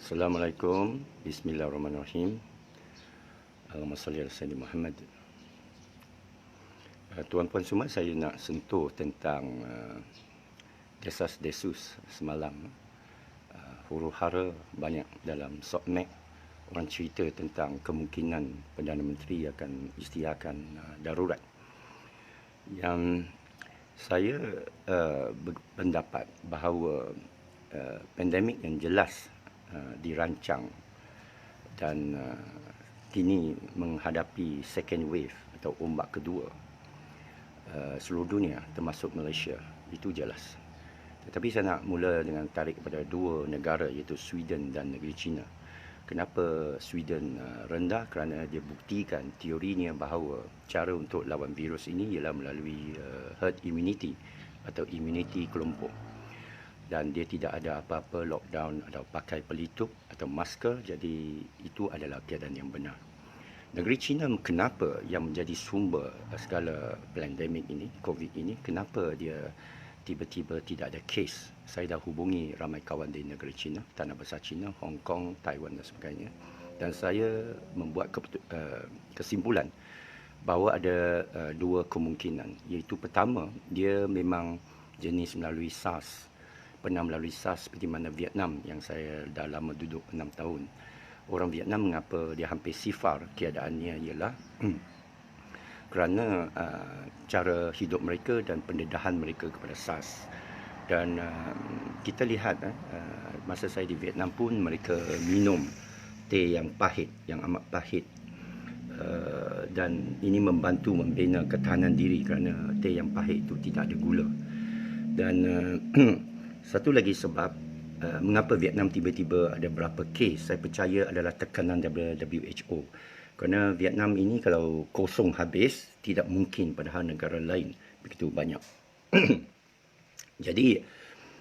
Assalamualaikum, Bismillahirrahmanirrahim. Allahumma salli ala Sayyidina Muhammad. Tuan-puan semua, saya nak sentuh tentang desas-desus semalam. Huru-hara banyak dalam sokmek. Orang cerita tentang kemungkinan Perdana Menteri akan isytiharkan darurat. Yang saya berpendapat bahawa pandemik yang jelas dirancang dan kini menghadapi second wave atau ombak kedua seluruh dunia termasuk Malaysia, itu jelas. Tetapi saya nak mula dengan tarik kepada dua negara iaitu Sweden dan negeri China. Kenapa Sweden rendah? Kerana dia buktikan teorinya bahawa cara untuk lawan virus ini ialah melalui herd immunity atau immunity kelompok. Dan dia tidak ada apa-apa lockdown atau pakai pelitup atau masker, jadi itu adalah keadaan yang benar. Negeri China kenapa yang menjadi sumber segala pandemik ini, COVID ini, kenapa dia tiba-tiba tidak ada kes? Saya dah hubungi ramai kawan di negeri China, tanah besar China, Hong Kong, Taiwan dan sebagainya. Dan saya membuat kesimpulan bahawa ada dua kemungkinan. Iaitu pertama, dia memang jenis melalui SARS. Pernah melalui SARS seperti mana Vietnam yang saya dah lama duduk 6 tahun. Orang Vietnam mengapa dia hampir sifar keadaannya ialah kerana cara hidup mereka dan pendedahan mereka kepada SARS. Dan kita lihat masa saya di Vietnam pun mereka minum teh yang pahit, yang amat pahit. Dan ini membantu membina ketahanan diri kerana teh yang pahit itu tidak ada gula. Dan satu lagi sebab mengapa Vietnam tiba-tiba ada berapa kes, saya percaya adalah tekanan daripada WHO. Kerana Vietnam ini kalau kosong habis, tidak mungkin padahal negara lain begitu banyak. Jadi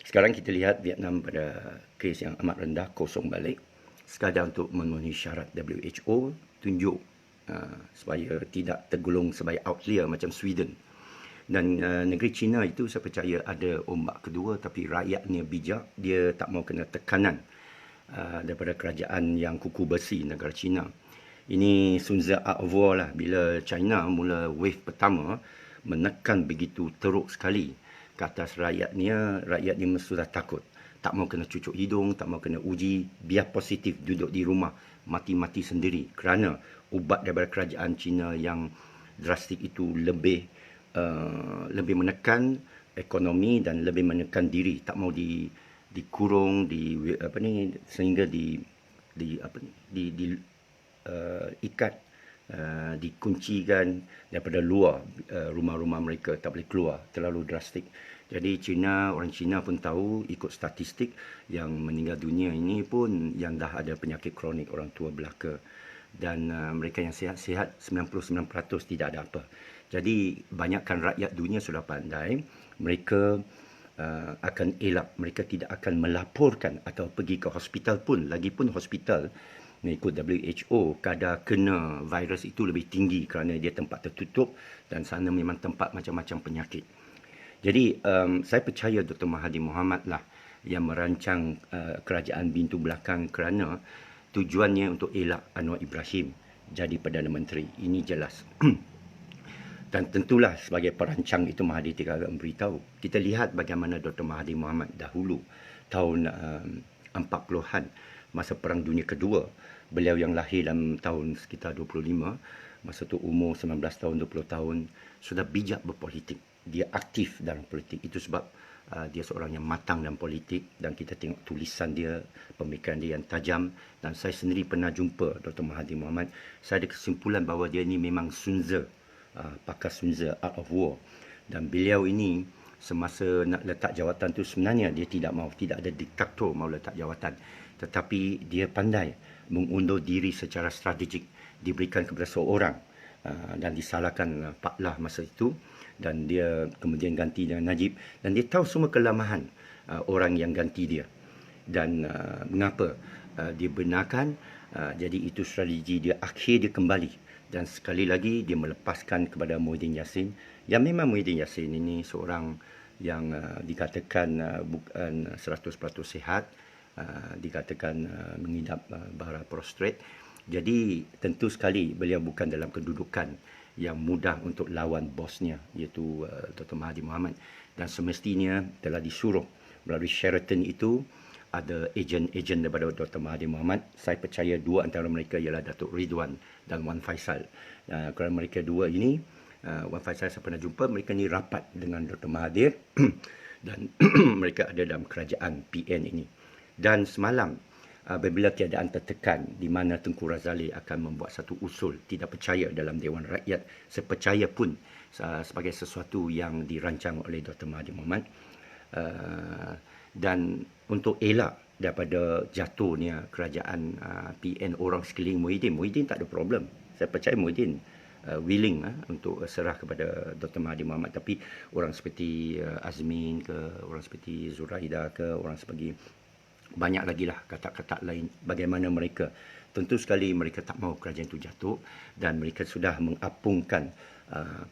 sekarang kita lihat Vietnam pada kes yang amat rendah, kosong balik. Sekadar untuk memenuhi syarat WHO, tunjuk supaya tidak tergolong sebagai outlier macam Sweden. Dan negeri China itu saya percaya ada ombak kedua, tapi rakyatnya bijak, dia tak mau kena tekanan daripada kerajaan yang kuku besi negara China. Ini Sun Tzu Art of War lah, bila China mula wave pertama menekan begitu teruk sekali ke atas rakyatnya sudah takut. Tak mau kena cucuk hidung, tak mau kena uji, biar positif duduk di rumah, mati-mati sendiri. Kerana ubat daripada kerajaan China yang drastik itu lebih menekan ekonomi dan lebih menekan diri, tak mau dikurung, sehingga ikat, dikuncikan daripada luar rumah-rumah mereka, tak boleh keluar, terlalu drastik. Jadi orang Cina pun tahu, ikut statistik yang meninggal dunia ini pun yang dah ada penyakit kronik, orang tua belaka. Dan mereka yang sihat-sihat 99% tidak ada apa. Jadi banyakkan rakyat dunia sudah pandai, mereka akan elak, mereka tidak akan melaporkan atau pergi ke hospital pun. Lagipun hospital mengikut WHO, kadar kena virus itu lebih tinggi kerana dia tempat tertutup dan sana memang tempat macam-macam penyakit. Jadi saya percaya Dr. Mahathir Mohamad lah yang merancang kerajaan bintu belakang kerana tujuannya untuk elak Anwar Ibrahim jadi Perdana Menteri. Ini jelas. Dan tentulah sebagai perancang itu Mahathir tidak akan memberitahu. Kita lihat bagaimana Dr. Mahathir Mohamad dahulu, tahun 40-an, masa Perang Dunia Kedua. Beliau yang lahir dalam tahun sekitar 25, masa tu umur 19 tahun, 20 tahun, sudah bijak berpolitik. Dia aktif dalam politik. Itu sebab dia seorang yang matang dalam politik dan kita tengok tulisan dia, pemikiran dia yang tajam. Dan saya sendiri pernah jumpa Dr. Mahathir Mohamad. Saya ada kesimpulan bahawa dia ini memang Sun Tzu, pakar Sun Tzu Art of War. Dan beliau ini semasa nak letak jawatan tu sebenarnya dia tidak ada diktator mau letak jawatan, tetapi dia pandai mengundur diri secara strategik, diberikan kepada seorang dan disalahkan Pak Lah masa itu, dan dia kemudian ganti dengan Najib, dan dia tahu semua kelemahan orang yang ganti dia dan mengapa dia benarkan. Jadi itu strategi dia, akhir dia kembali. Dan sekali lagi dia melepaskan kepada Muhyiddin Yassin, yang memang Muhyiddin Yassin ini seorang yang dikatakan bukan 100% sihat, dikatakan mengidap bara prostrate. Jadi tentu sekali beliau bukan dalam kedudukan yang mudah untuk lawan bosnya, iaitu Dr. Mahathir Mohamad, dan semestinya telah disuruh melalui Sheraton itu ada ejen-ejen daripada Dr. Mahathir Mohamad. Saya percaya dua antara mereka ialah Datuk Ridwan dan Wan Faisal. Kerana mereka dua ini, Wan Faisal saya pernah jumpa, mereka ni rapat dengan Dr. Mahathir dan mereka ada dalam kerajaan PN ini. Dan semalam apabila keadaan tertekan di mana Tengku Razali akan membuat satu usul tidak percaya dalam Dewan Rakyat, sepercaya pun sebagai sesuatu yang dirancang oleh Dr. Mahathir Mohamad, dan untuk elak daripada jatuhnya kerajaan PN orang sekeliling Muhyiddin tak ada problem. Saya percaya Muhyiddin willing untuk serah kepada Dr. Mahathir Mohamad, tapi orang seperti Azmin ke, orang seperti Zuraida ke, orang seperti banyak lagi lah kata-kata lain, bagaimana mereka, tentu sekali mereka tak mahu kerajaan itu jatuh, dan mereka sudah mengapungkan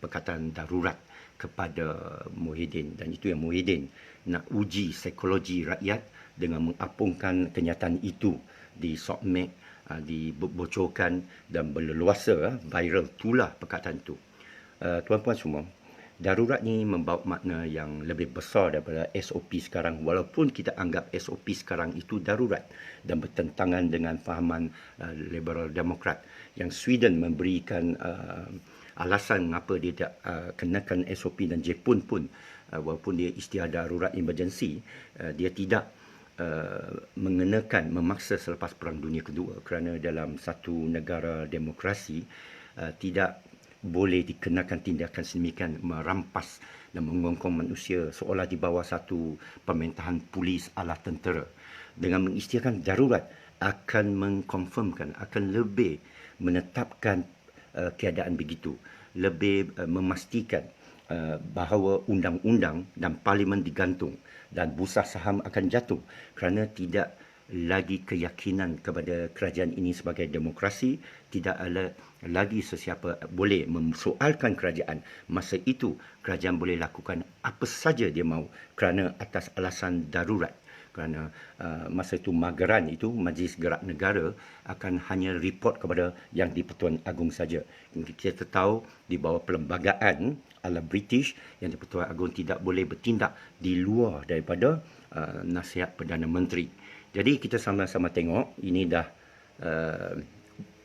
perkataan darurat kepada Muhyiddin, dan itu yang Muhyiddin nak uji psikologi rakyat dengan mengapungkan kenyataan itu di Sokmek, dibocorkan dan berleluasa, viral itulah perkataan itu. Tuan-puan semua, darurat ni membawa makna yang lebih besar daripada SOP sekarang, walaupun kita anggap SOP sekarang itu darurat dan bertentangan dengan fahaman Liberal Demokrat, yang Sweden memberikan alasan mengapa dia tak kenakan SOP, dan Jepun pun walaupun dia istiadat darurat emergency, dia tidak mengenakan, memaksa selepas Perang Dunia Kedua, kerana dalam satu negara demokrasi tidak boleh dikenakan tindakan sedemikian, merampas dan mengongkong manusia seolah di bawah satu pemerintahan polis ala tentera. Dengan mengisytiharkan darurat akan mengkonfirmkan, akan lebih menetapkan keadaan begitu, lebih memastikan bahawa undang-undang dan parlimen digantung dan bursa saham akan jatuh, kerana tidak lagi keyakinan kepada kerajaan ini sebagai demokrasi, tidak ada lagi sesiapa boleh memsoalkan kerajaan. Masa itu kerajaan boleh lakukan apa saja dia mahu kerana atas alasan darurat. Kerana masa itu Magaran itu, Majlis Gerak Negara akan hanya report kepada Yang di-Pertuan Agong saja. Kita tahu di bawah perlembagaan ala British, Yang di-Pertuan Agong tidak boleh bertindak di luar daripada nasihat Perdana Menteri. Jadi kita sama-sama tengok, ini dah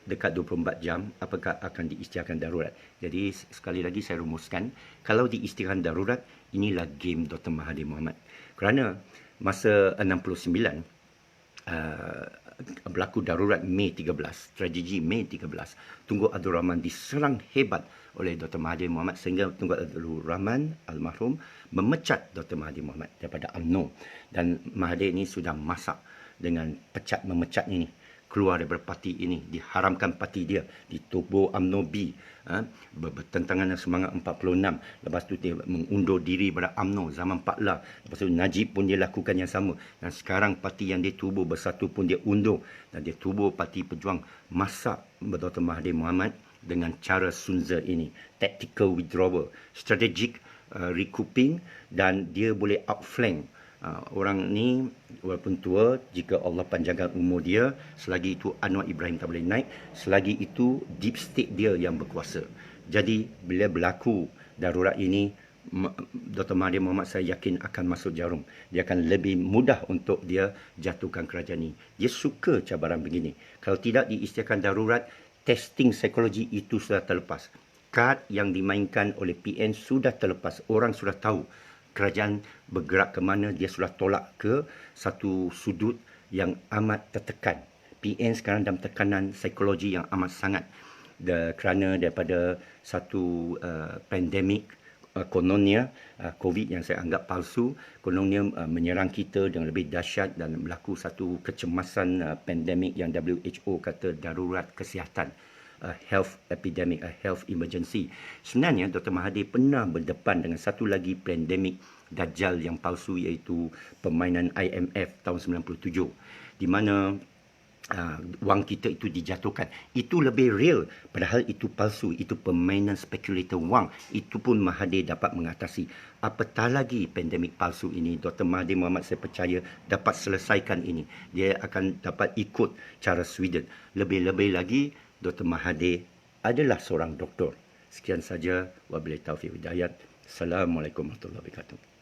dekat 24 jam, apakah akan diisytiharkan darurat. Jadi sekali lagi saya rumuskan, kalau diisytiharkan darurat, inilah game Dr. Mahathir Mohamad. Kerana masa 69, berlaku darurat Mei 13, tragedi Mei 13, Tunku Abdul Rahman diserang hebat oleh Dr. Mahathir Mohamad, sehingga Tunku Abdul Rahman almarhum memecat Dr. Mahathir Mohamad daripada UMNO. Dan Mahathir ini sudah masak dengan memecat ini, keluar daripada parti ini, diharamkan parti dia, ditubuh UMNO B, bertentangan dengan semangat 46. Lepas tu dia mengundur diri pada UMNO zaman Pak La. Lepas tu Najib pun dia lakukan yang sama, dan sekarang parti yang dia tubuh Bersatu pun dia undur, dan dia tubuh Parti Pejuang. Masak Dr. Mahathir Mohamad dengan cara Sunzer ini, tactical withdrawal, strategic recouping, dan dia boleh outflank orang ni. Walaupun tua, jika Allah panjangkan umur dia, selagi itu Anwar Ibrahim tak boleh naik, selagi itu deep state dia yang berkuasa. Jadi bila berlaku darurat ini, Dr. Mahathir Mohamad saya yakin akan masuk jarum. Dia akan lebih mudah untuk dia jatuhkan kerajaan ini. Dia suka cabaran begini. Kalau tidak diisytiharkan darurat, testing psikologi itu sudah terlepas. Kad yang dimainkan oleh PN sudah terlepas. Orang sudah tahu kerajaan bergerak ke mana, dia sudah tolak ke satu sudut yang amat tertekan. PN sekarang dalam tekanan psikologi yang amat sangat, kerana daripada satu pandemik kononnya COVID yang saya anggap palsu, kononnya menyerang kita dengan lebih dahsyat, dan berlaku satu kecemasan pandemik yang WHO kata darurat kesihatan, a health epidemic, a health emergency. Sebenarnya Dr. Mahathir pernah berdepan dengan satu lagi pandemik Dajjal yang palsu, iaitu permainan IMF tahun 97, di mana wang kita itu dijatuhkan. Itu lebih real. Padahal itu palsu. Itu permainan spekulator wang. Itu pun Mahathir dapat mengatasi. Apatah lagi pandemik palsu ini. Dr. Mahathir Mohamad saya percaya dapat selesaikan ini. Dia akan dapat ikut cara Sweden. Lebih-lebih lagi, Dr. Mahathir adalah seorang doktor. Sekian saja. Wabillahi taufiq hidayat. Assalamualaikum warahmatullahi wabarakatuh.